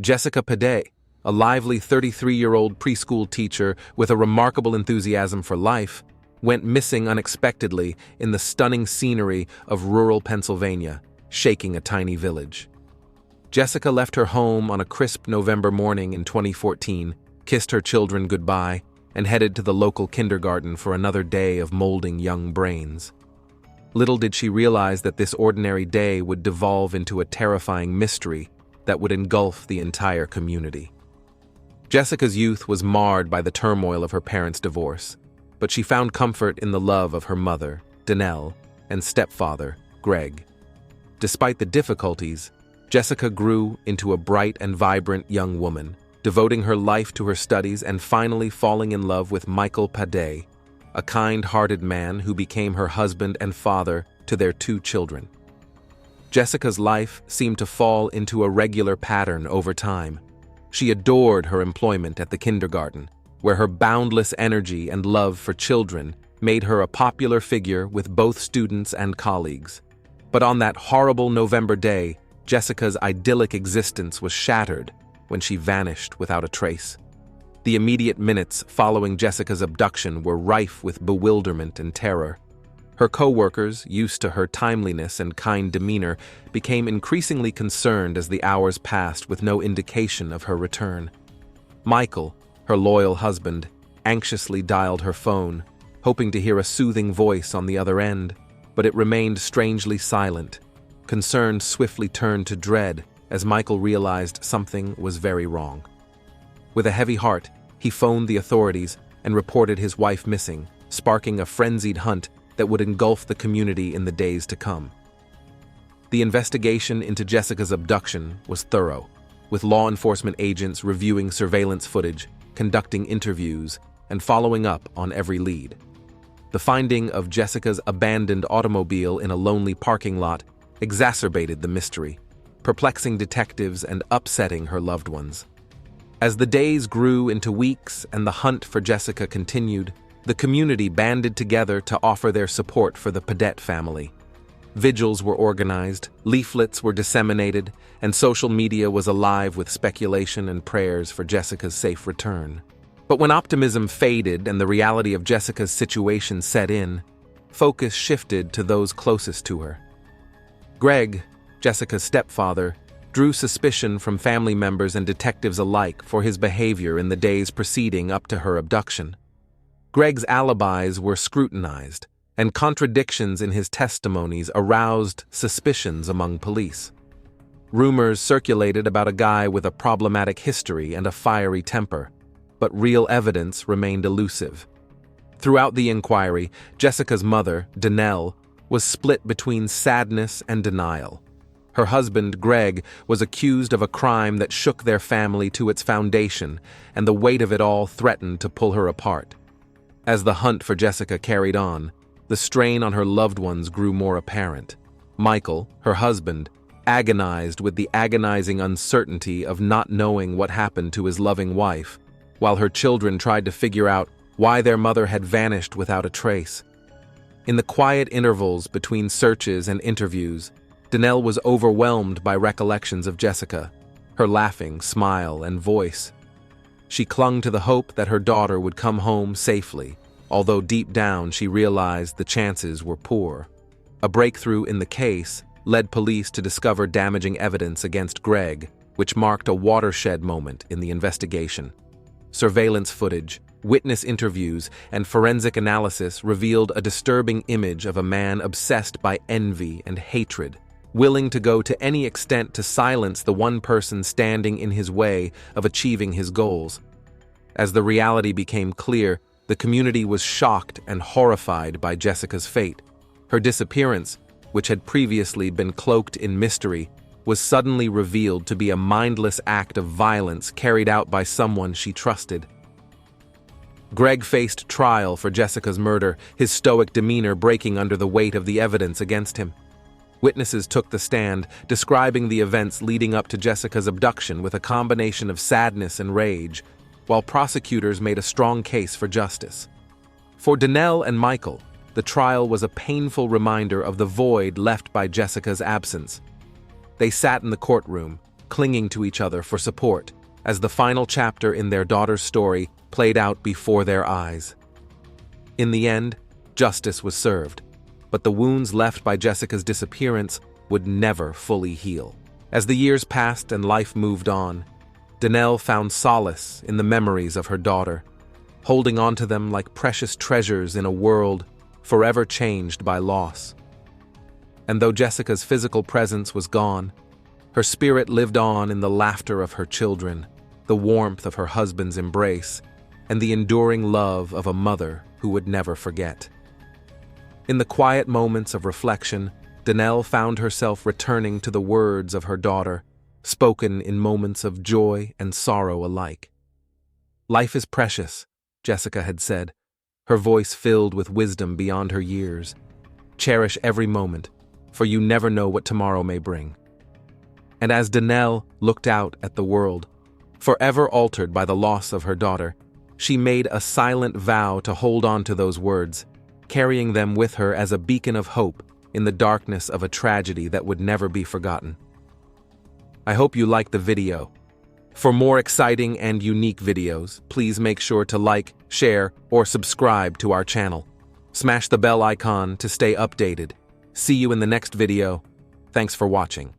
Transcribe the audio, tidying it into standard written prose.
Jessica Patel, a lively 33-year-old preschool teacher with a remarkable enthusiasm for life, went missing unexpectedly in the stunning scenery of rural Pennsylvania, shaking a tiny village. Jessica left her home on a crisp November morning in 2014, kissed her children goodbye, and headed to the local kindergarten for another day of molding young brains. Little did she realize that this ordinary day would devolve into a terrifying mystery that would engulf the entire community. Jessica's youth was marred by the turmoil of her parents' divorce, but she found comfort in the love of her mother, Danelle, and stepfather, Greg. Despite the difficulties, Jessica grew into a bright and vibrant young woman, devoting her life to her studies and finally falling in love with Michael Patel, a kind-hearted man who became her husband and father to their 2 children. Jessica's life seemed to fall into a regular pattern over time. She adored her employment at the kindergarten, where her boundless energy and love for children made her a popular figure with both students and colleagues. But on that horrible November day, Jessica's idyllic existence was shattered when she vanished without a trace. The immediate minutes following Jessica's abduction were rife with bewilderment and terror. Her co-workers, used to her timeliness and kind demeanor, became increasingly concerned as the hours passed with no indication of her return. Michael, her loyal husband, anxiously dialed her phone, hoping to hear a soothing voice on the other end, but it remained strangely silent. Concern swiftly turned to dread as Michael realized something was very wrong. With a heavy heart, he phoned the authorities and reported his wife missing, sparking a frenzied hunt that would engulf the community in the days to come. The investigation into Jessica's abduction was thorough, with law enforcement agents reviewing surveillance footage, conducting interviews, and following up on every lead. The finding of Jessica's abandoned automobile in a lonely parking lot exacerbated the mystery, perplexing detectives and upsetting her loved ones. As the days grew into weeks and the hunt for Jessica continued, the community banded together to offer their support for the Patel family. Vigils were organized, leaflets were disseminated, and social media was alive with speculation and prayers for Jessica's safe return. But when optimism faded and the reality of Jessica's situation set in, focus shifted to those closest to her. Greg, Jessica's stepfather, drew suspicion from family members and detectives alike for his behavior in the days preceding up to her abduction. Greg's alibis were scrutinized, and contradictions in his testimonies aroused suspicions among police. Rumors circulated about a guy with a problematic history and a fiery temper, but real evidence remained elusive. Throughout the inquiry, Jessica's mother, Danelle, was split between sadness and denial. Her husband, Greg, was accused of a crime that shook their family to its foundation, and the weight of it all threatened to pull her apart. As the hunt for Jessica carried on, the strain on her loved ones grew more apparent. Michael, her husband, agonized with the agonizing uncertainty of not knowing what happened to his loving wife, while her children tried to figure out why their mother had vanished without a trace. In the quiet intervals between searches and interviews, Danelle was overwhelmed by recollections of Jessica, her laughing smile and voice. She clung to the hope that her daughter would come home safely, although deep down she realized the chances were poor. A breakthrough in the case led police to discover damaging evidence against Greg, which marked a watershed moment in the investigation. Surveillance footage, witness interviews, and forensic analysis revealed a disturbing image of a man obsessed by envy and hatred, willing to go to any extent to silence the one person standing in his way of achieving his goals. As the reality became clear, the community was shocked and horrified by Jessica's fate. Her disappearance, which had previously been cloaked in mystery, was suddenly revealed to be a mindless act of violence carried out by someone she trusted. Greg faced trial for Jessica's murder, his stoic demeanor breaking under the weight of the evidence against him. Witnesses took the stand, describing the events leading up to Jessica's abduction with a combination of sadness and rage, while prosecutors made a strong case for justice. For Danelle and Michael, the trial was a painful reminder of the void left by Jessica's absence. They sat in the courtroom, clinging to each other for support, as the final chapter in their daughter's story played out before their eyes. In the end, justice was served, but the wounds left by Jessica's disappearance would never fully heal. As the years passed and life moved on, Danelle found solace in the memories of her daughter, holding on to them like precious treasures in a world forever changed by loss. And though Jessica's physical presence was gone, her spirit lived on in the laughter of her children, the warmth of her husband's embrace, and the enduring love of a mother who would never forget. In the quiet moments of reflection, Danelle found herself returning to the words of her daughter, spoken in moments of joy and sorrow alike. "Life is precious," Jessica had said, her voice filled with wisdom beyond her years. "Cherish every moment, for you never know what tomorrow may bring." And as Danelle looked out at the world, forever altered by the loss of her daughter, she made a silent vow to hold on to those words, carrying them with her as a beacon of hope in the darkness of a tragedy that would never be forgotten. I hope you liked the video. For more exciting and unique videos, please make sure to like, share, or subscribe to our channel. Smash the bell icon to stay updated. See you in the next video. Thanks for watching.